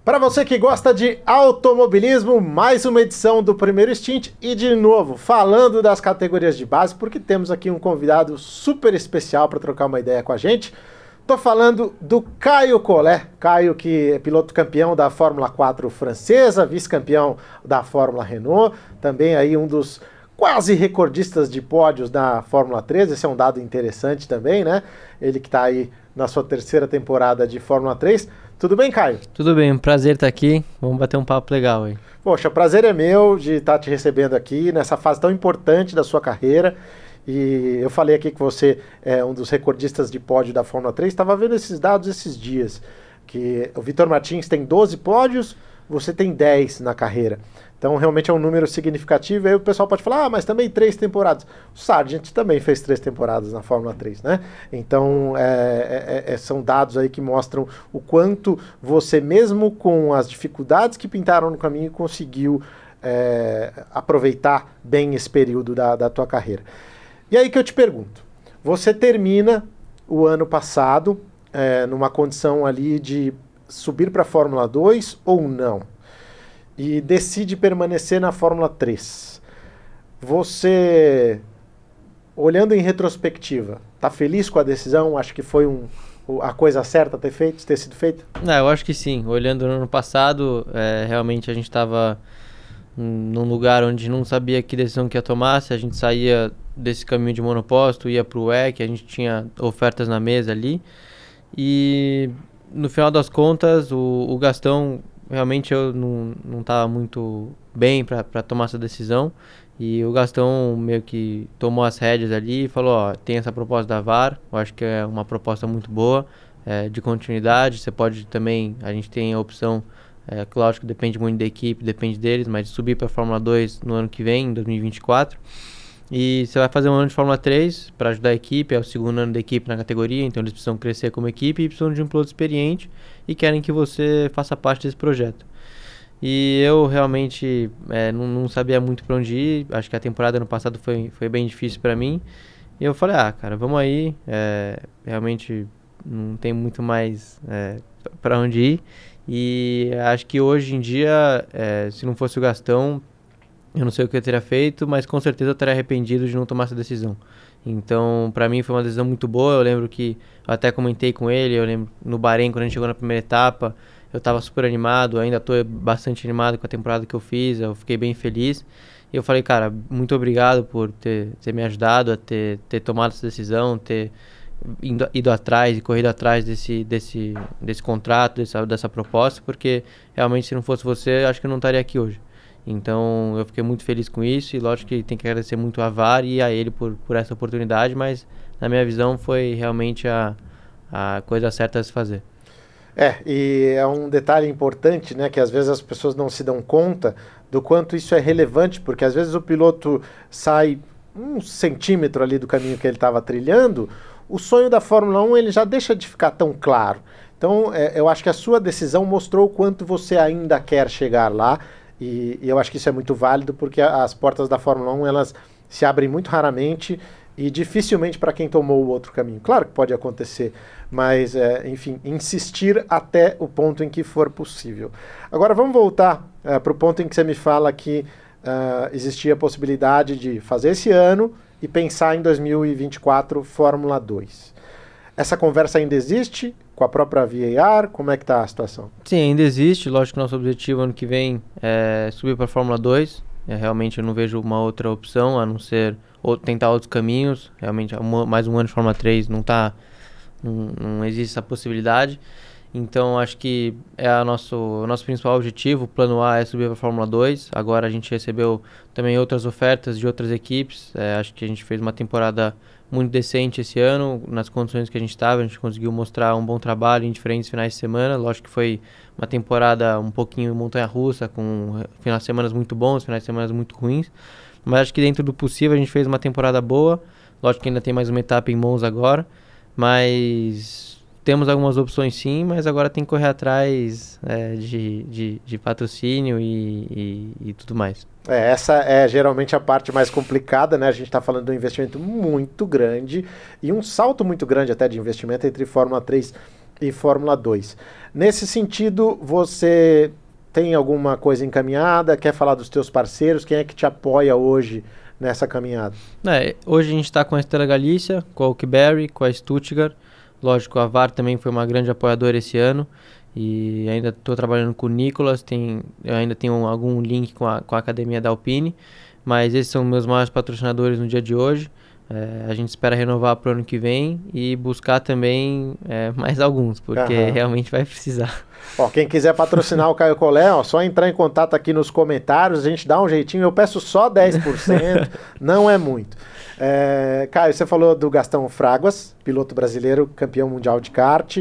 Para você que gosta de automobilismo, mais uma edição do Primeiro Stint e de novo falando das categorias de base, porque temos aqui um convidado super especial para trocar uma ideia com a gente. Tô falando do Caio Collet, Caio que é piloto campeão da Fórmula 4 francesa, vice-campeão da Fórmula Renault, também aí um dos quase recordistas de pódios da Fórmula 3, esse é um dado interessante também, né? Ele que está aí na sua terceira temporada de Fórmula 3. Tudo bem, Caio? Tudo bem, um prazer estar aqui, vamos bater um papo legal aí. Poxa, o prazer é meu de estar te recebendo aqui nessa fase tão importante da sua carreira. E eu falei aqui que você é um dos recordistas de pódio da Fórmula 3, estava vendo esses dados esses dias, que o Vitor Martins tem 12 pódios, você tem 10 na carreira. Então realmente é um número significativo, aí o pessoal pode falar, mas também 3 temporadas. O Sargent também fez 3 temporadas na Fórmula 3, né? Então são dados aí que mostram o quanto você, mesmo com as dificuldades que pintaram no caminho, conseguiu aproveitar bem esse período da tua carreira. E aí que eu te pergunto, você termina o ano passado numa condição ali de subir para a Fórmula 2 ou não? E decide permanecer na Fórmula 3. Você, olhando em retrospectiva, tá feliz com a decisão? Acho que foi a coisa certa ter sido feita? Eu acho que sim. Olhando no ano passado, realmente a gente estava num lugar onde não sabia que decisão que ia tomar, se a gente saía desse caminho de monoposto, ia para o WEC, a gente tinha ofertas na mesa ali. E no final das contas, o Gastão... Realmente eu não estava muito bem para tomar essa decisão, e o Gastão meio que tomou as rédeas ali e falou, ó, tem essa proposta da VAR, eu acho que é uma proposta muito boa, de continuidade, você pode também, a gente tem a opção, lógico que depende muito da equipe, depende deles, mas de subir para a Fórmula 2 no ano que vem, em 2024, e você vai fazer um ano de Fórmula 3 para ajudar a equipe, é o segundo ano da equipe na categoria, então eles precisam crescer como equipe e precisam de um piloto experiente e querem que você faça parte desse projeto. E eu realmente não sabia muito para onde ir, acho que a temporada ano passado foi bem difícil para mim, e eu falei, cara, vamos aí, realmente não tem muito mais para onde ir, e acho que hoje em dia, se não fosse o Gastão, eu não sei o que eu teria feito, mas com certeza eu teria arrependido de não tomar essa decisão. Então, para mim foi uma decisão muito boa. Eu lembro que eu até comentei com ele, eu lembro no Bahrein, quando a gente chegou na primeira etapa, eu estava super animado, ainda estou bastante animado com a temporada que eu fiz, eu fiquei bem feliz. E eu falei, cara, muito obrigado por ter me ajudado a ter tomado essa decisão, ter ido atrás e corrido atrás desse contrato, dessa proposta, porque realmente se não fosse você, acho que eu não estaria aqui hoje. Então eu fiquei muito feliz com isso, e lógico que tem que agradecer muito a VAR e a ele por essa oportunidade, mas na minha visão foi realmente a coisa certa a se fazer. E é um detalhe importante, né, que às vezes as pessoas não se dão conta do quanto isso é relevante, porque às vezes o piloto sai 1 centímetro ali do caminho que ele estava trilhando, o sonho da Fórmula 1 ele já deixa de ficar tão claro. Então eu acho que a sua decisão mostrou o quanto você ainda quer chegar lá. E eu acho que isso é muito válido, porque as portas da Fórmula 1 elas se abrem muito raramente e dificilmente para quem tomou o outro caminho. Claro que pode acontecer, mas, enfim, insistir até o ponto em que for possível. Agora vamos voltar para o ponto em que você me fala que existia a possibilidade de fazer esse ano e pensar em 2024 Fórmula 2. Essa conversa ainda existe com a própria VAR? Como é que está a situação? Sim, ainda existe. Lógico que nosso objetivo ano que vem é subir para a Fórmula 2. Realmente eu não vejo uma outra opção a não ser tentar outros caminhos. Realmente mais um ano de Fórmula 3 não existe essa possibilidade. Então acho que é o nosso principal objetivo. O plano A é subir para a Fórmula 2. Agora a gente recebeu também outras ofertas de outras equipes. Acho que a gente fez uma temporada muito decente esse ano, nas condições que a gente estava, a gente conseguiu mostrar um bom trabalho em diferentes finais de semana. Lógico que foi uma temporada um pouquinho montanha-russa, com finais de semana muito bons, finais de semana muito ruins, mas acho que dentro do possível a gente fez uma temporada boa. Lógico que ainda tem mais uma etapa em Monza agora, mas temos algumas opções sim, mas agora tem que correr atrás de patrocínio e tudo mais. Essa é geralmente a parte mais complicada, né? A gente está falando de um investimento muito grande e um salto muito grande até de investimento entre Fórmula 3 e Fórmula 2. Nesse sentido, você tem alguma coisa encaminhada? Quer falar dos teus parceiros? Quem é que te apoia hoje nessa caminhada? Hoje a gente está com a Estrela Galícia, com a Oakberry, com a Stuttgart. Lógico, a VAR também foi uma grande apoiadora esse ano. E ainda estou trabalhando com o Nicolas, eu ainda tenho algum link com a academia da Alpine. Mas esses são meus maiores patrocinadores no dia de hoje. A gente espera renovar para o ano que vem e buscar também mais alguns, porque realmente vai precisar. Ó, quem quiser patrocinar o Caio Collet, só entrar em contato aqui nos comentários, a gente dá um jeitinho, eu peço só 10%, não é muito. Caio, você falou do Gastão Fraguas, piloto brasileiro, campeão mundial de kart,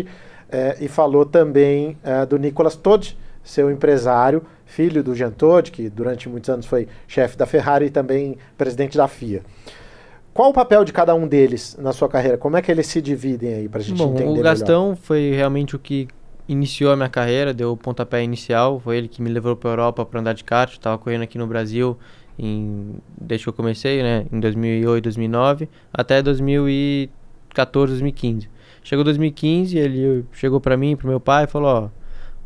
e falou também do Nicolas Todi, seu empresário, filho do Jean Todt, que durante muitos anos foi chefe da Ferrari e também presidente da FIA. Qual o papel de cada um deles na sua carreira? Como é que eles se dividem aí, pra gente entender melhor? O Gastão foi realmente o que iniciou a minha carreira, deu o pontapé inicial, foi ele que me levou para a Europa para andar de kart. Estava correndo aqui no Brasil desde que eu comecei, né, em 2008, 2009, até 2014, 2015. Chegou 2015, ele chegou para mim, para meu pai e falou, ó,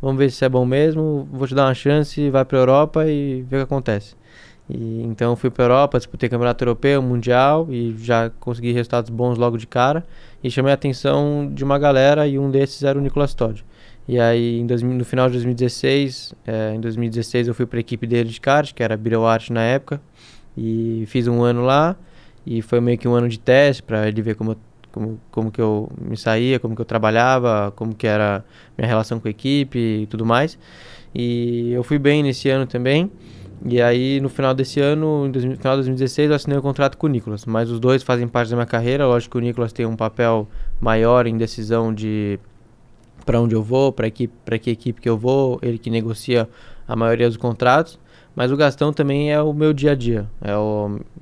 vamos ver se é bom mesmo, vou te dar uma chance, vai para a Europa e vê o que acontece. Então eu fui para a Europa, disputei campeonato europeu, mundial e já consegui resultados bons logo de cara e chamei a atenção de uma galera e um desses era o Nicolas Todi. E aí no final de 2016, em 2016 eu fui para a equipe dele de kart, que era a Birauart na época, e fiz um ano lá e foi meio que um ano de teste para ele ver como que eu me saía, como que eu trabalhava, como que era minha relação com a equipe e tudo mais. E eu fui bem nesse ano também. E aí no final desse ano, no final de 2016, eu assinei um contrato com o Nicolas. Mas os dois fazem parte da minha carreira. Lógico que o Nicolas tem um papel maior em decisão de para onde eu vou, para que equipe que eu vou, ele que negocia a maioria dos contratos. Mas o Gastão também é o meu dia a dia,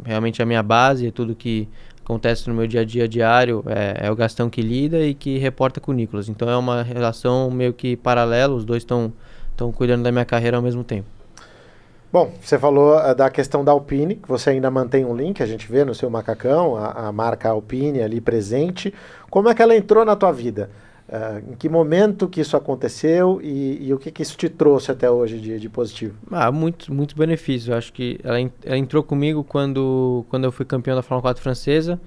realmente a minha base, é tudo que acontece no meu dia a dia diário, é o Gastão que lida e que reporta com o Nicolas. Então é uma relação meio que paralela, os dois estão cuidando da minha carreira ao mesmo tempo. Bom, você falou da questão da Alpine, que você ainda mantém um link, a gente vê no seu macacão, a marca Alpine ali presente. Como é que ela entrou na tua vida? Em que momento que isso aconteceu e o que isso te trouxe até hoje de positivo? Muitos benefícios. Eu acho que ela entrou comigo quando eu fui campeão da Fórmula 4 francesa.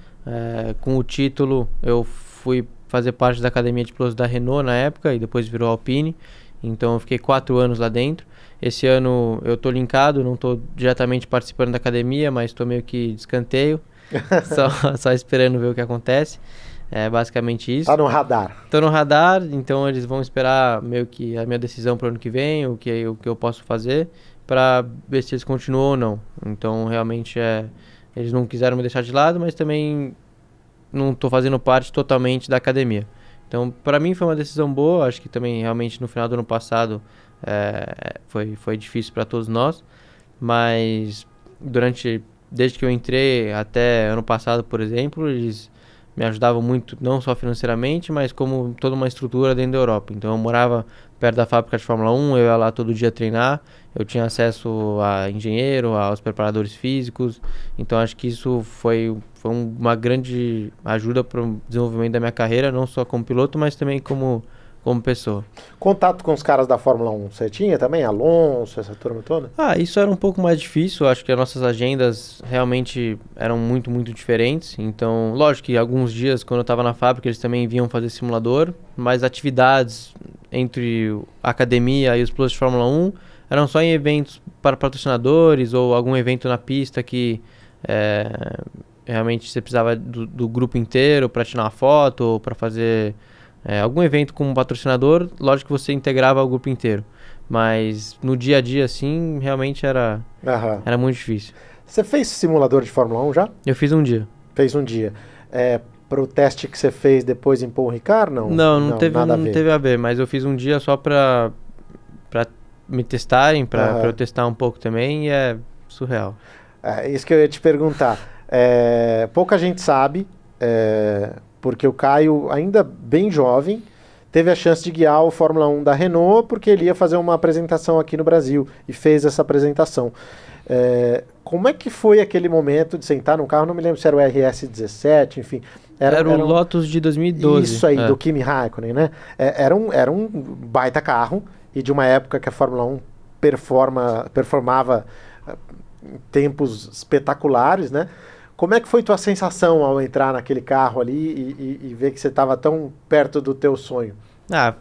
Com o título, eu fui fazer parte da academia de pilotos da Renault na época e depois virou Alpine. Então eu fiquei 4 anos lá dentro. Esse ano eu tô linkado, não tô diretamente participando da academia, mas tô meio que de escanteio, só esperando ver o que acontece. É basicamente isso. Tá no radar. Tô no radar, então eles vão esperar meio que a minha decisão pro ano que vem, o que eu posso fazer, para ver se eles continuam ou não. Então realmente eles não quiseram me deixar de lado, mas também não tô fazendo parte totalmente da academia. Então para mim foi uma decisão boa, acho que também realmente no final do ano passado foi difícil para todos nós, mas desde que eu entrei até ano passado, por exemplo, eles me ajudavam muito, não só financeiramente, mas como toda uma estrutura dentro da Europa. Então eu morava perto da fábrica de Fórmula 1, eu ia lá todo dia treinar, eu tinha acesso a engenheiro, aos preparadores físicos, então acho que isso foi uma grande ajuda para o desenvolvimento da minha carreira, não só como piloto, mas também como pessoa. Contato com os caras da Fórmula 1, você tinha também? Alonso, essa turma toda? Isso era um pouco mais difícil, acho que as nossas agendas realmente eram muito, muito diferentes. Então, lógico que alguns dias, quando eu estava na fábrica, eles também vinham fazer simulador, mas atividades entre a academia e os pilotos de Fórmula 1 eram só em eventos para patrocinadores ou algum evento na pista que realmente você precisava do grupo inteiro para tirar uma foto ou para fazer algum evento com um patrocinador. Lógico que você integrava o grupo inteiro, mas no dia a dia assim realmente era muito difícil. Você fez simulador de Fórmula 1 já? Eu fiz um dia. Fez um dia. Para o teste que você fez depois em Paul Ricard, não? Não teve a ver, mas eu fiz um dia só para me testarem, para eu testar um pouco também, e é surreal. Isso que eu ia te perguntar. Pouca gente sabe, porque o Caio, ainda bem jovem, teve a chance de guiar o Fórmula 1 da Renault, porque ele ia fazer uma apresentação aqui no Brasil, e fez essa apresentação. Como é que foi aquele momento de sentar num carro? Não me lembro se era o RS17, enfim. Era o Lotus de 2012. Isso aí, do Kimi Raikkonen, né? Era um baita carro, e de uma época que a Fórmula 1 performava em tempos espetaculares, né? Como é que foi tua sensação ao entrar naquele carro ali e ver que você estava tão perto do teu sonho?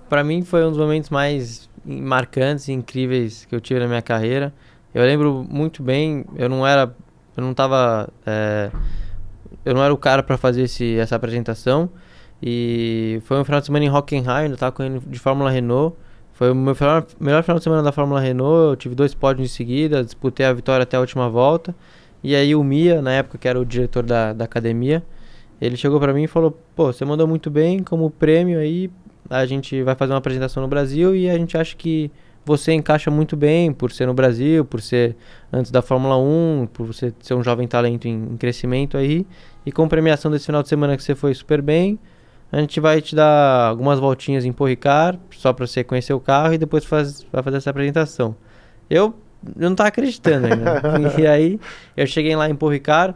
Para mim foi um dos momentos mais marcantes e incríveis que eu tive na minha carreira. Eu lembro muito bem, eu não era o cara para fazer essa apresentação, e foi um final de semana em Hockenheim, eu estava correndo de Fórmula Renault. Foi o meu melhor final de semana da Fórmula Renault, eu tive 2 pódios em seguida, disputei a vitória até a última volta. E aí o Mia, na época que era o diretor da academia, ele chegou pra mim e falou: pô, você mandou muito bem, como prêmio aí a gente vai fazer uma apresentação no Brasil e a gente acha que você encaixa muito bem por ser no Brasil, por ser antes da Fórmula 1, por você ser um jovem talento em crescimento aí. E com premiação desse final de semana que você foi super bem, a gente vai te dar algumas voltinhas em Paul Ricard, só pra você conhecer o carro, e depois vai fazer essa apresentação. Eu não tava acreditando ainda. E aí, eu cheguei lá em Paul Ricard,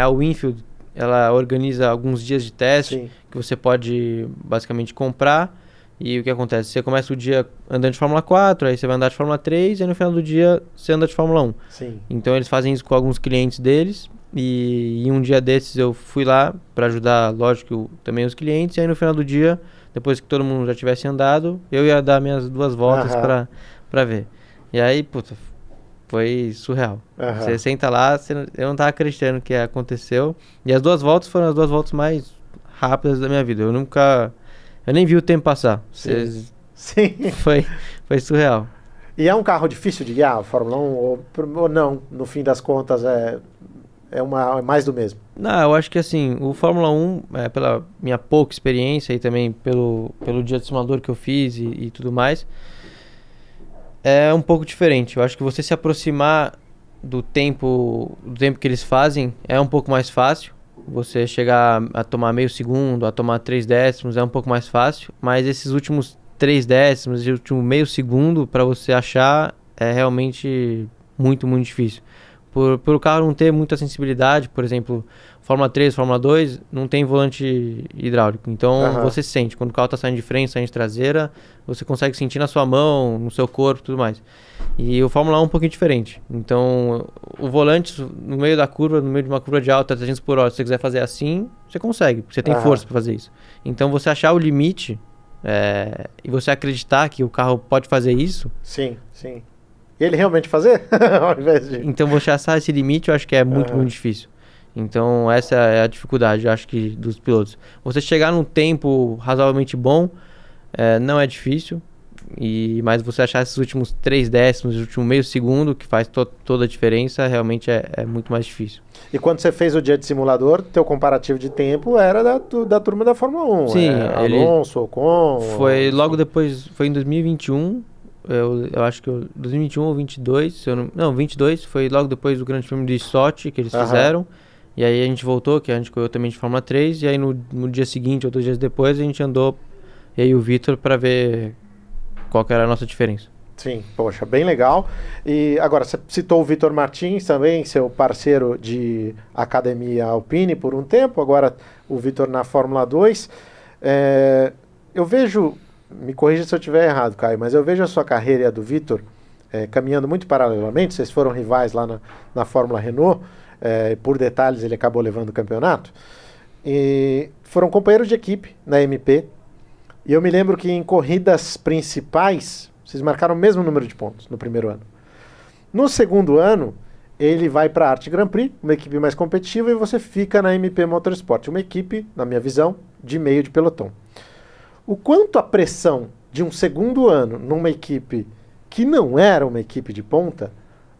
a Winfield, ela organiza alguns dias de teste. Sim. Que você pode basicamente comprar. E o que acontece? Você começa o dia andando de Fórmula 4, aí você vai andar de Fórmula 3, e aí no final do dia você anda de Fórmula 1. Sim. Então eles fazem isso com alguns clientes deles. E em um dia desses eu fui lá para ajudar, lógico, também os clientes. E aí no final do dia, depois que todo mundo já tivesse andado, eu ia dar minhas 2 voltas para ver. E aí, puta, foi surreal. Você senta lá, eu não tava acreditando que aconteceu. E as 2 voltas foram as 2 voltas mais rápidas da minha vida. Eu nem vi o tempo passar. Sim. Foi surreal. E é um carro difícil de guiar, a Fórmula 1? Ou não? No fim das contas, é mais do mesmo? Não, eu acho que assim, o Fórmula 1, pela minha pouca experiência e também pelo dia de simulador que eu fiz e tudo mais, é um pouco diferente. Eu acho que você se aproximar do tempo que eles fazem é um pouco mais fácil. Você chegar a tomar meio segundo, a tomar 3 décimos é um pouco mais fácil. Mas esses últimos 3 décimos, esse último meio segundo, para você achar, é realmente muito, muito difícil. Por o carro não ter muita sensibilidade, por exemplo, Fórmula 3, Fórmula 2, não tem volante hidráulico. Então você sente, quando o carro está saindo de frente, saindo de traseira, você consegue sentir na sua mão, no seu corpo e tudo mais. E o Fórmula 1 é um pouquinho diferente. Então o volante, no meio da curva, no meio de uma curva de alta, 300 por hora, se você quiser fazer assim, você consegue, você tem força para fazer isso. Então você achar o limite e você acreditar que o carro pode fazer isso... Sim, sim. E ele realmente fazer? Ao invés de... Então você achar esse limite, eu acho que é muito, muito difícil. Então essa é a dificuldade, eu acho que dos pilotos. Você chegar num tempo razoavelmente bom não é difícil, mas você achar esses últimos 3 décimos, o último meio segundo, que faz toda a diferença, realmente é muito mais difícil. E quando você fez o dia de simulador, teu comparativo de tempo era da turma da Fórmula 1. Sim, Alonso, Ocon... Foi logo depois, foi em 2021... Eu acho que 2021 ou 22, não, 22, foi logo depois do Grande Prêmio de Sochi que eles fizeram. E aí a gente voltou, que a gente correu também de Fórmula 3, e aí no dia seguinte, ou 2 dias depois, a gente andou, eu e o Vitor, para ver qual que era a nossa diferença. Sim, poxa, bem legal. E agora, você citou o Vitor Martins também, seu parceiro de Academia Alpine por um tempo, agora o Vitor na Fórmula 2. Eu vejo... Me corrija se eu estiver errado, Caio, mas eu vejo a sua carreira e a do Vitor caminhando muito paralelamente. Vocês foram rivais lá na Fórmula Renault, por detalhes ele acabou levando o campeonato, e foram companheiros de equipe na MP, e eu me lembro que em corridas principais vocês marcaram o mesmo número de pontos no primeiro ano. No segundo ano, ele vai para a Arte Grand Prix, uma equipe mais competitiva, e você fica na MP Motorsport, uma equipe, na minha visão, de meio de pelotão. O quanto a pressão de um segundo ano numa equipe que não era uma equipe de ponta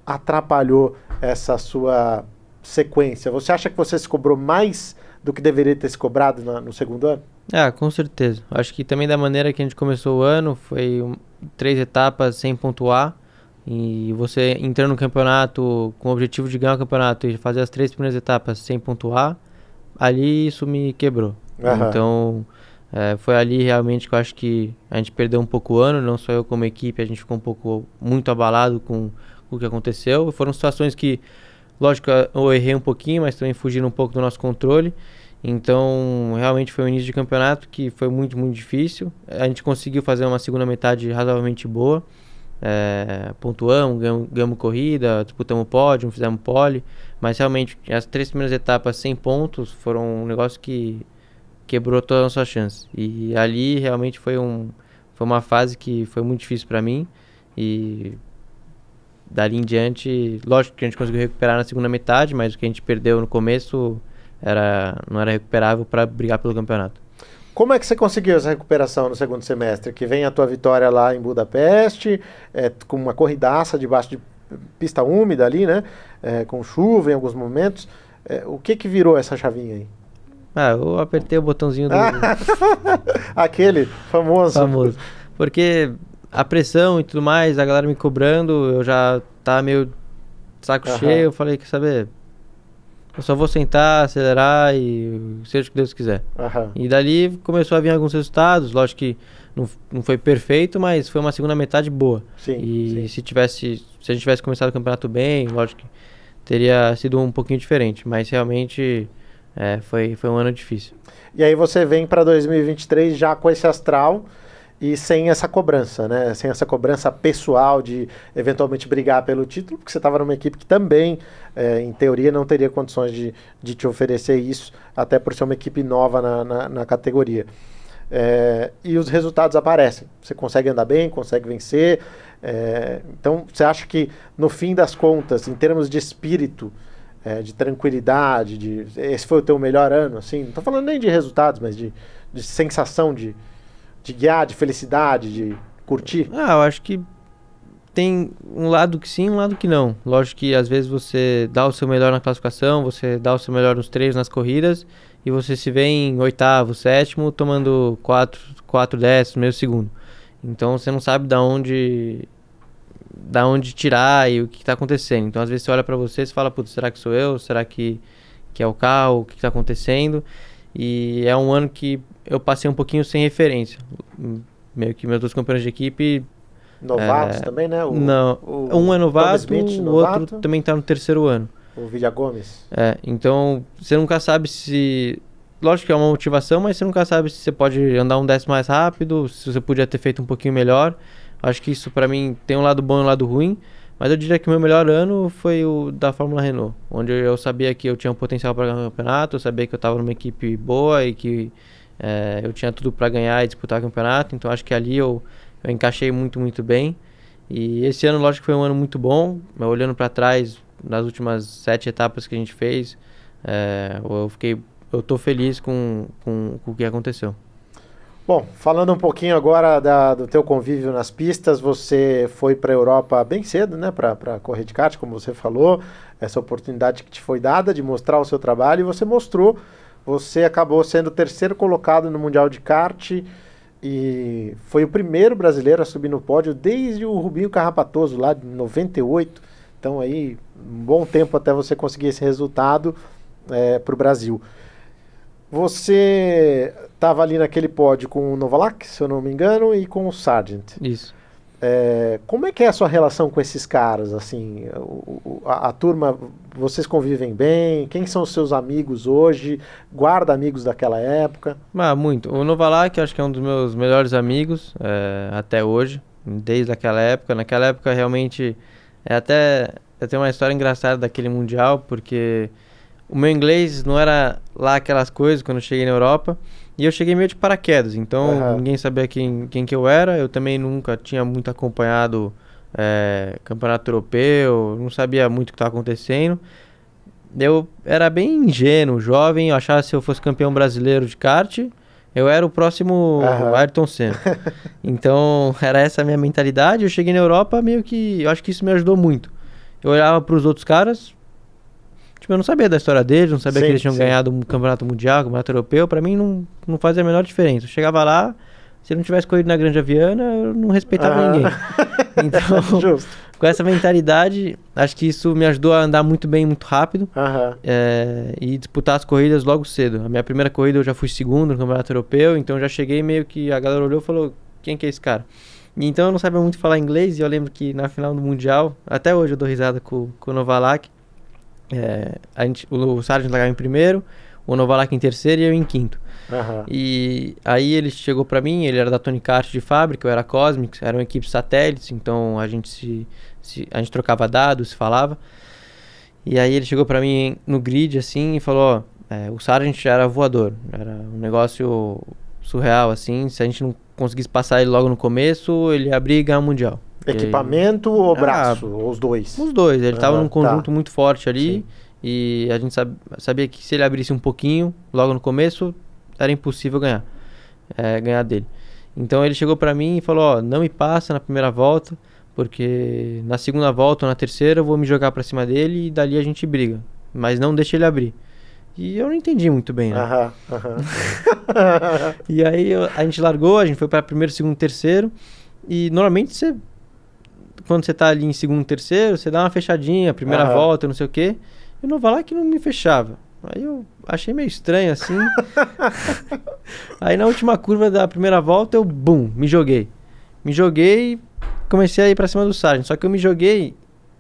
atrapalhou essa sua sequência? Você acha que você se cobrou mais do que deveria ter se cobrado no segundo ano? Com certeza. Acho que também da maneira que a gente começou o ano, foi 3 etapas sem pontuar, e você entrando no campeonato com o objetivo de ganhar o campeonato e fazer as 3 primeiras etapas sem pontuar, ali isso me quebrou. Então... Foi ali realmente que eu acho que a gente perdeu um pouco o ano, não só eu como equipe, a gente ficou muito abalado com o que aconteceu. Foram situações que, lógico, eu errei um pouquinho, mas também fugiram um pouco do nosso controle. Então, realmente foi um início de campeonato que foi muito, muito difícil. A gente conseguiu fazer uma segunda metade razoavelmente boa. Pontuamos, ganhamos corrida, disputamos pódio, fizemos pole. Mas realmente, as 3 primeiras etapas sem pontos foram um negócio que quebrou todas as nossas chances. E ali realmente foi uma fase que foi muito difícil para mim. E dali em diante, lógico que a gente conseguiu recuperar na segunda metade, mas o que a gente perdeu no começo não era recuperável para brigar pelo campeonato. Como é que você conseguiu essa recuperação no segundo semestre? Que vem a tua vitória lá em Budapeste, com uma corridaça debaixo de pista úmida ali, né? Com chuva em alguns momentos. O que virou essa chavinha aí? Eu apertei o botãozinho do... Aquele famoso. Porque a pressão e tudo mais, a galera me cobrando, eu já tava meio saco cheio, eu falei, quer saber... Eu só vou sentar, acelerar e seja o que Deus quiser. E dali começou a vir alguns resultados. Lógico que não foi perfeito, mas foi uma segunda metade boa. Sim. Se a gente tivesse começado o campeonato bem, lógico que teria sido um pouquinho diferente. Mas realmente foi um ano difícil. E aí você vem para 2023 já com esse astral e sem essa cobrança, né? Sem essa cobrança pessoal de eventualmente brigar pelo título, porque você estava numa equipe que também, em teoria, não teria condições de te oferecer isso, até por ser uma equipe nova na categoria. E os resultados aparecem. Você consegue andar bem, consegue vencer. Então, você acha que, no fim das contas, em termos de espírito, de tranquilidade, esse foi o teu melhor ano? Assim? Não estou falando nem de resultados, mas de sensação de guiar, de felicidade, de curtir? Eu acho que tem um lado que sim, um lado que não. Lógico que às vezes você dá o seu melhor na classificação, você dá o seu melhor nos treinos, nas corridas, e você se vê em 8º, 7º, tomando 4 décimos, meio segundo. Então você não sabe da onde tirar e o que está acontecendo. Então às vezes você olha para você e fala, putz, será que sou eu? Será que é o carro? O que está acontecendo? E é um ano que eu passei um pouquinho sem referência. Meio que meus 2 companheiros de equipe... Novatos também, né? Um é novato, o outro também está no 3º ano. O Vidia Gomes. Então você nunca sabe se... Lógico que é uma motivação, mas você nunca sabe se você pode andar um décimo mais rápido, se você podia ter feito um pouquinho melhor. Acho que isso para mim tem um lado bom e um lado ruim. Mas eu diria que o meu melhor ano foi o da Fórmula Renault, onde eu sabia que eu tinha um potencial para ganhar o campeonato, eu sabia que eu estava numa equipe boa e que eu tinha tudo para ganhar e disputar o campeonato. Então acho que ali eu encaixei muito, muito bem. E esse ano, lógico, foi um ano muito bom. Olhando para trás, nas últimas 7 etapas que a gente fez, eu tô feliz com o que aconteceu. Bom, falando um pouquinho agora do teu convívio nas pistas, você foi para a Europa bem cedo, né, para correr de kart, como você falou, essa oportunidade que te foi dada de mostrar o seu trabalho, e você mostrou, você acabou sendo o 3º colocado no Mundial de Kart, e foi o primeiro brasileiro a subir no pódio desde o Rubinho Carrapatoso, lá de 98, então aí, um bom tempo até você conseguir esse resultado para o Brasil. Você estava ali naquele pódio com o Novalak, se eu não me engano, e com o Sargent. Isso. Como é que é a sua relação com esses caras? Assim, a turma, vocês convivem bem? Quem são os seus amigos hoje? Guarda amigos daquela época? Muito. O Novalak, acho que é um dos meus melhores amigos até hoje, desde aquela época. Naquela época, realmente, eu tenho uma história engraçada daquele Mundial, porque... O meu inglês não era lá aquelas coisas quando eu cheguei na Europa. E eu cheguei meio de paraquedas. Então ninguém sabia quem que eu era. Eu também nunca tinha muito acompanhado campeonato europeu. Não sabia muito o que estava acontecendo. Eu era bem ingênuo, jovem. Eu achava que se eu fosse campeão brasileiro de kart, eu era o próximo Ayrton Senna. Então era essa a minha mentalidade. Eu cheguei na Europa meio que... Eu acho que isso me ajudou muito. Eu olhava para os outros caras... Tipo, eu não sabia da história deles, não sabia que eles tinham ganhado um campeonato mundial, um campeonato europeu. Pra mim não fazia a menor diferença. Eu chegava lá, Se ele não tivesse corrido na Granja Viana, eu não respeitava ninguém. Então, Justo. com essa mentalidade, acho que isso me ajudou a andar muito bem, muito rápido. E disputar as corridas logo cedo. A minha primeira corrida eu já fui segundo no Campeonato Europeu, então já cheguei meio que a galera olhou e falou, quem que é esse cara? E então eu não sabia muito falar inglês, e eu lembro que na final do Mundial, até hoje eu dou risada com o Novalak, o Sargent largava em primeiro, o Novalak em terceiro e eu em quinto. E aí ele chegou pra mim, ele era da Tony Kart de fábrica, eu era Cosmics, eram equipes satélites, então a gente trocava dados, se falava. E aí ele chegou pra mim no grid assim e falou, o Sargent era voador, era um negócio surreal assim, se a gente não conseguisse passar ele logo no começo, ele ia abrir e ganhar o Mundial. Equipamento ou braço? Ou os dois? Os dois, ele tava num conjunto muito forte ali. Sim. E a gente sabia que se ele abrisse um pouquinho logo no começo, era impossível ganhar dele. Então ele chegou pra mim e falou, não me passa na primeira volta, porque na segunda volta ou na terceira eu vou me jogar pra cima dele e dali a gente briga, mas não deixa ele abrir. E eu não entendi muito bem, né? E aí a gente largou, a gente foi pra primeiro, segundo, terceiro, e normalmente quando você tá ali em segundo, terceiro, você dá uma fechadinha, primeira volta, não sei o quê, e o Novalak não me fechava. Aí eu achei meio estranho assim. Aí na última curva da primeira volta eu, me joguei. Me joguei e comecei a ir pra cima do Sargent. Só que eu me joguei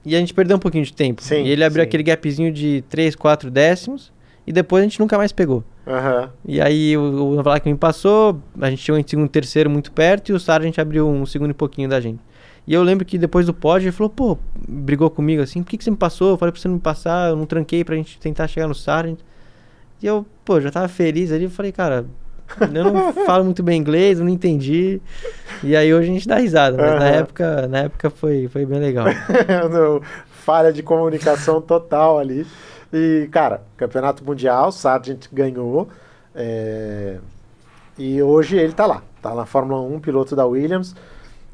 e a gente perdeu um pouquinho de tempo. Sim, e ele abriu aquele gapzinho de 3, 4 décimos e depois a gente nunca mais pegou. E aí o Novalak me passou, a gente chegou em segundo, terceiro muito perto e o Sargent abriu um segundo e pouquinho da gente. E eu lembro que depois do pódio ele falou, brigou comigo assim, por que você me passou? Eu falei pra você não me passar, eu não tranquei pra gente tentar chegar no Sargent. E eu, já tava feliz ali, eu falei, cara, eu não falo muito bem inglês, eu não entendi. E aí hoje a gente dá risada, mas na época foi bem legal. Falha de comunicação total ali. E, cara, Campeonato Mundial, Sargent ganhou. E hoje ele tá lá, tá na Fórmula 1, piloto da Williams.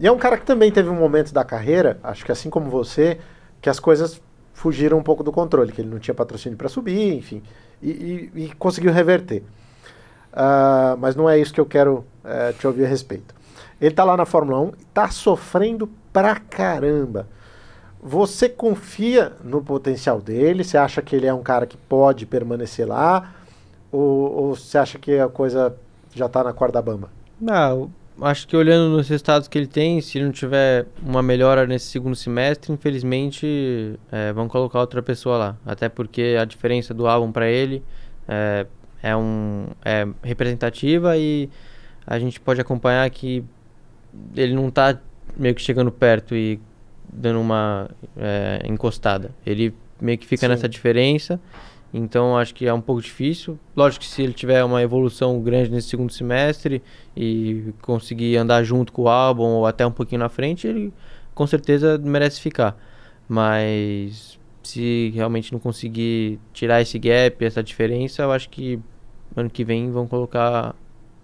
E é um cara que também teve um momento da carreira, acho que assim como você, que as coisas fugiram um pouco do controle, que ele não tinha patrocínio para subir, enfim, e conseguiu reverter. Mas não é isso que eu quero te ouvir a respeito. Ele tá lá na Fórmula 1 e tá sofrendo pra caramba. Você confia no potencial dele? Você acha que ele é um cara que pode permanecer lá? Ou você acha que a coisa já tá na corda bamba? Não, acho que olhando nos resultados que ele tem, se ele não tiver uma melhora nesse segundo semestre, infelizmente vão colocar outra pessoa lá. Até porque a diferença do álbum para ele é representativa e a gente pode acompanhar que ele não tá meio que chegando perto e dando uma encostada. Ele meio que fica nessa diferença. Então acho que é um pouco difícil. Lógico que se ele tiver uma evolução grande nesse segundo semestre e conseguir andar junto com o álbum ou até um pouquinho na frente, ele com certeza merece ficar. Mas se realmente não conseguir tirar esse gap, essa diferença, eu acho que ano que vem vão colocar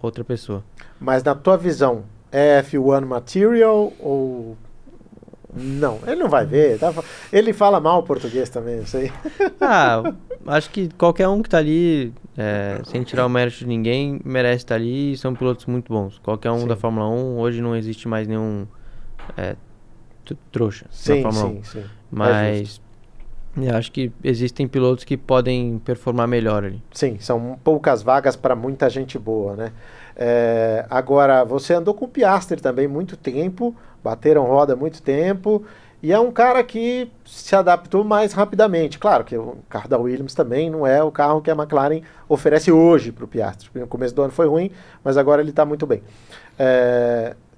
outra pessoa. Mas na tua visão, é F1 material ou... Não, ele não vai ver. Tá? Ele fala mal português também, não sei. Acho que qualquer um que tá ali, sem tirar o mérito de ninguém, merece estar ali e são pilotos muito bons. Qualquer um da Fórmula 1, hoje não existe mais nenhum trouxa na Fórmula 1. Sim. Mas acho que existem pilotos que podem performar melhor ali. Sim, são poucas vagas para muita gente boa, né? Agora, você andou com o Piastri também muito tempo, bateram roda muito tempo, e é um cara que se adaptou mais rapidamente. Claro que o carro da Williams também não é o carro que a McLaren oferece hoje para o Piastri. No começo do ano foi ruim, mas agora ele está muito bem.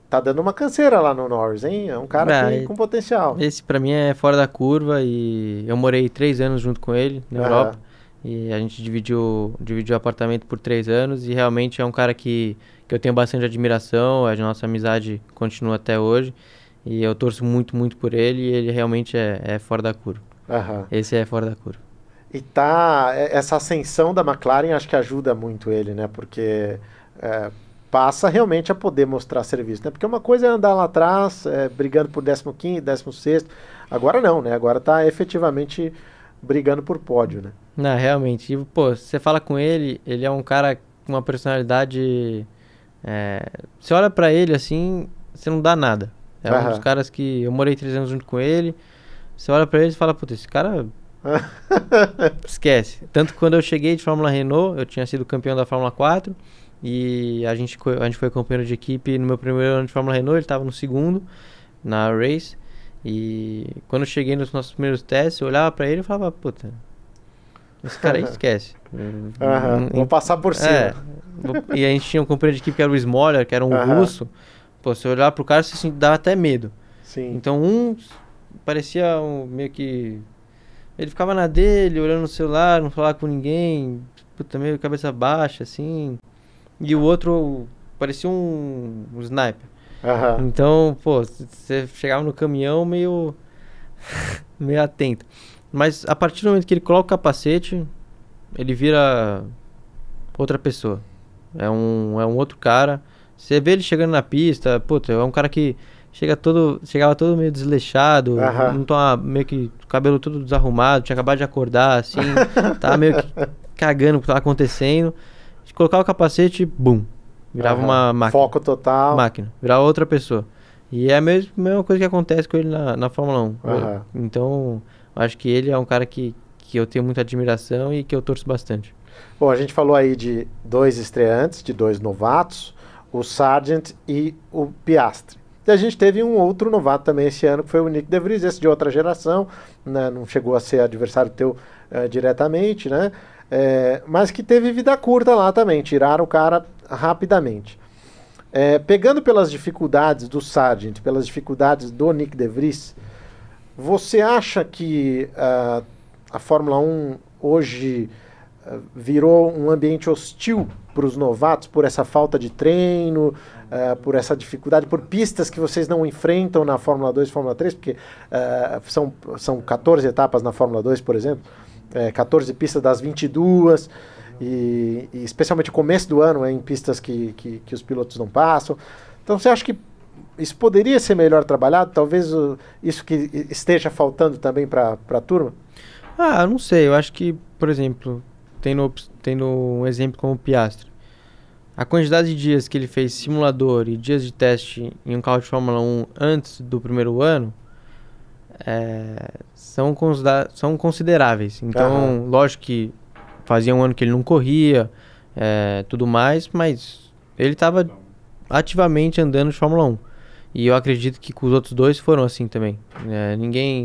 Tá dando uma canseira lá no Norris, hein? É um cara com potencial. Esse para mim é fora da curva e eu morei 3 anos junto com ele na Europa. E a gente dividiu o apartamento por 3 anos e realmente é um cara que eu tenho bastante admiração, a nossa amizade continua até hoje e eu torço muito, muito por ele e ele realmente é fora da curva. Esse é fora da curva. E essa ascensão da McLaren acho que ajuda muito ele, né? Porque passa realmente a poder mostrar serviço, né? Porque uma coisa é andar lá atrás, brigando por 15º, 16º, agora não, né? Agora tá efetivamente brigando por pódio, né? Não, realmente. E, você fala com ele, ele é um cara com uma personalidade Você olha pra ele assim, você não dá nada. É um dos Aham. caras que eu morei 3 anos junto com ele. Você olha pra ele e fala, puta, esse cara esquece. Tanto que quando eu cheguei de Fórmula Renault, eu tinha sido campeão da Fórmula 4 e a gente foi companheiro de equipe no meu primeiro ano de Fórmula Renault, ele estava no segundo, na race. E quando eu cheguei nos nossos primeiros testes, eu olhava pra ele e falava, puta, esse cara aí esquece. Aham. Vou passar por cima. E a gente tinha um companheiro de equipe que era o Smoller, que era um Aham. russo. Pô, se eu olhar pro cara, você dava até medo. Sim. Então parecia meio que... Ele ficava na dele, olhando no celular, não falava com ninguém. Puta, meio cabeça baixa, assim. E o outro parecia um sniper. Aham. Então, pô, você chegava no caminhão meio... meio atento. Mas a partir do momento que ele coloca o capacete, ele vira outra pessoa. É um outro cara. Você vê ele chegando na pista, puta, é um cara que chegava todo meio desleixado, Aham. não tava meio que o cabelo todo desarrumado, tinha acabado de acordar, assim, tava meio que cagando o que tava acontecendo. De colocar o capacete, bum, virava Aham. uma máquina. Foco total. Virava outra pessoa. E é a mesma coisa que acontece com ele na Fórmula 1. Aham. Então, eu acho que ele é um cara que eu tenho muita admiração e que eu torço bastante. Bom, a gente falou aí de 2 estreantes, de 2 novatos, o Sargent e o Piastri. E a gente teve um outro novato também esse ano, que foi o Nick De Vries, esse de outra geração, né? Não chegou a ser adversário teu diretamente, né? Mas que teve vida curta lá também, tiraram o cara rapidamente. Pegando pelas dificuldades do Sargent, pelas dificuldades do Nick De Vries, você acha que a Fórmula 1 hoje virou um ambiente hostil para os novatos por essa falta de treino, por essa dificuldade, por pistas que vocês não enfrentam na Fórmula 2 e Fórmula 3, porque são 14 etapas na Fórmula 2, por exemplo, 14 pistas das 22, e especialmente o começo do ano em pistas que os pilotos não passam. Então você acha que isso poderia ser melhor trabalhado? Talvez isso que esteja faltando também para a turma? Eu não sei, eu acho que, por exemplo, tendo um exemplo como o Piastri, a quantidade de dias que ele fez simulador e dias de teste em um carro de Fórmula 1 antes do primeiro ano são consideráveis. Então, lógico que fazia um ano que ele não corria, tudo mais, mas ele estava ativamente andando de Fórmula 1. E eu acredito que com os outros dois foram assim também.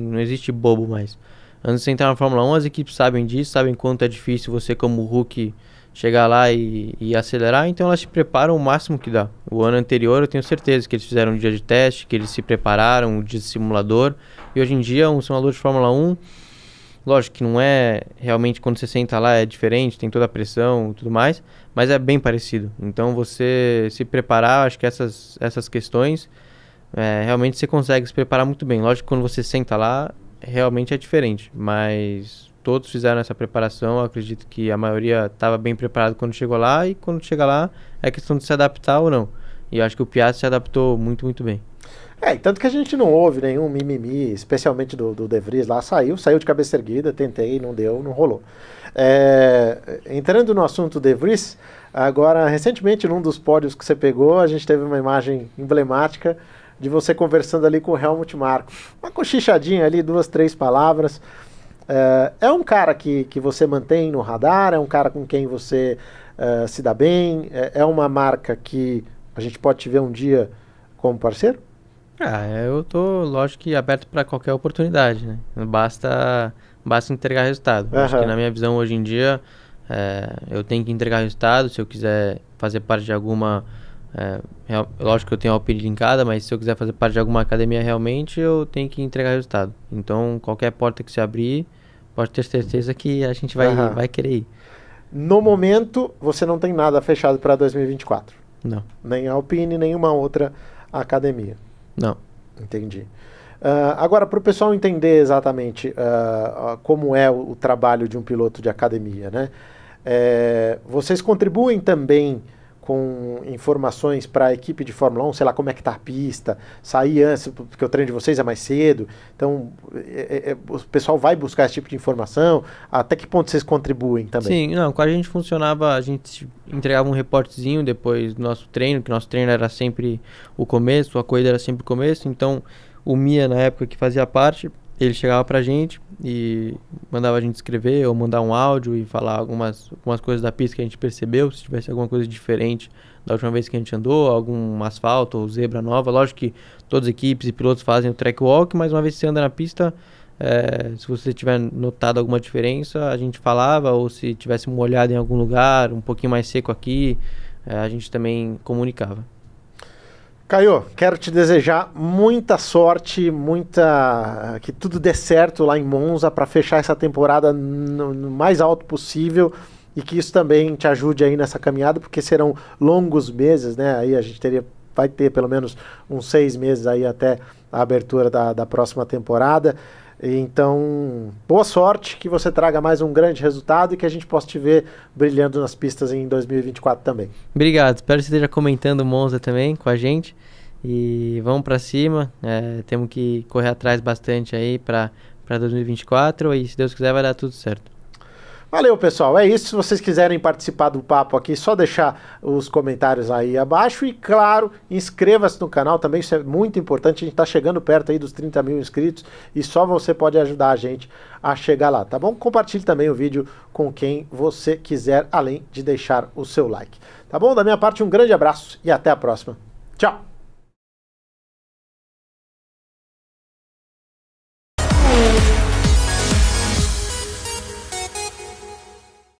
Não existe bobo mais. Antes de você entrar na Fórmula 1, as equipes sabem disso, sabem quanto é difícil você como rookie chegar lá e acelerar, então elas se preparam o máximo que dá. O ano anterior eu tenho certeza que eles fizeram um dia de teste, que eles se prepararam, um dia de simulador, e hoje em dia um simulador de Fórmula 1, lógico que não é realmente quando você senta lá é diferente, tem toda a pressão e tudo mais, mas é bem parecido. Então você se preparar, acho que essas questões, realmente você consegue se preparar muito bem. Lógico que quando você senta lá, realmente é diferente, mas todos fizeram essa preparação. Eu acredito que a maioria estava bem preparado quando chegou lá, e quando chega lá é questão de se adaptar ou não. E eu acho que o Piastri se adaptou muito, muito bem. E tanto que a gente não ouve nenhum mimimi, especialmente do De Vries lá, saiu de cabeça erguida, tentei, não deu, não rolou. Entrando no assunto De Vries, agora, recentemente, num dos pódios que você pegou, a gente teve uma imagem emblemática de você conversando ali com o Helmut Marko. Uma cochichadinha ali, 2, 3 palavras. É um cara que você mantém no radar? É um cara com quem você se dá bem? É uma marca que a gente pode te ver um dia como parceiro? Eu tô, lógico que aberto para qualquer oportunidade, né? Basta entregar resultado. Acho que na minha visão hoje em dia, eu tenho que entregar resultado. Se eu quiser fazer parte de alguma... lógico que eu tenho a Alpine linkada, mas se eu quiser fazer parte de alguma academia realmente, eu tenho que entregar resultado. Então, qualquer porta que se abrir, pode ter certeza que a gente vai querer ir. No momento, você não tem nada fechado para 2024? Não. Nem a Alpine, nenhuma outra academia? Não. Entendi. Agora, para o pessoal entender exatamente como é o trabalho de um piloto de academia, né? Vocês contribuem também com informações para a equipe de Fórmula 1, sei lá como é que tá a pista, sair antes, porque o treino de vocês é mais cedo, então o pessoal vai buscar esse tipo de informação, até que ponto vocês contribuem também? Sim, não, com a gente funcionava, a gente entregava um reportezinho depois do nosso treino, que nosso treino era sempre o começo, a corrida era sempre o começo, então o Mia, na época que fazia parte, ele chegava pra gente e mandava a gente escrever ou mandar um áudio e falar algumas coisas da pista que a gente percebeu, se tivesse alguma coisa diferente da última vez que a gente andou, algum asfalto ou zebra nova. Lógico que todas as equipes e pilotos fazem o track walk, mas uma vez que você anda na pista, se você tiver notado alguma diferença, a gente falava, ou se tivesse molhado em algum lugar, um pouquinho mais seco aqui, a gente também comunicava. Caio, quero te desejar muita sorte, que tudo dê certo lá em Monza para fechar essa temporada no mais alto possível e que isso também te ajude aí nessa caminhada, porque serão longos meses, né? Aí a gente vai ter pelo menos uns 6 meses aí até a abertura da próxima temporada. Então, boa sorte, que você traga mais um grande resultado e que a gente possa te ver brilhando nas pistas em 2024 também. Obrigado, espero que você esteja comentando Monza também com a gente e vamos para cima, temos que correr atrás bastante aí para 2024 e se Deus quiser vai dar tudo certo. Valeu, pessoal. É isso. Se vocês quiserem participar do papo aqui, só deixar os comentários aí abaixo. E, claro, inscreva-se no canal também. Isso é muito importante. A gente está chegando perto aí dos 30 mil inscritos. E só você pode ajudar a gente a chegar lá, tá bom? Compartilhe também o vídeo com quem você quiser, além de deixar o seu like. Tá bom? Da minha parte, um grande abraço e até a próxima. Tchau!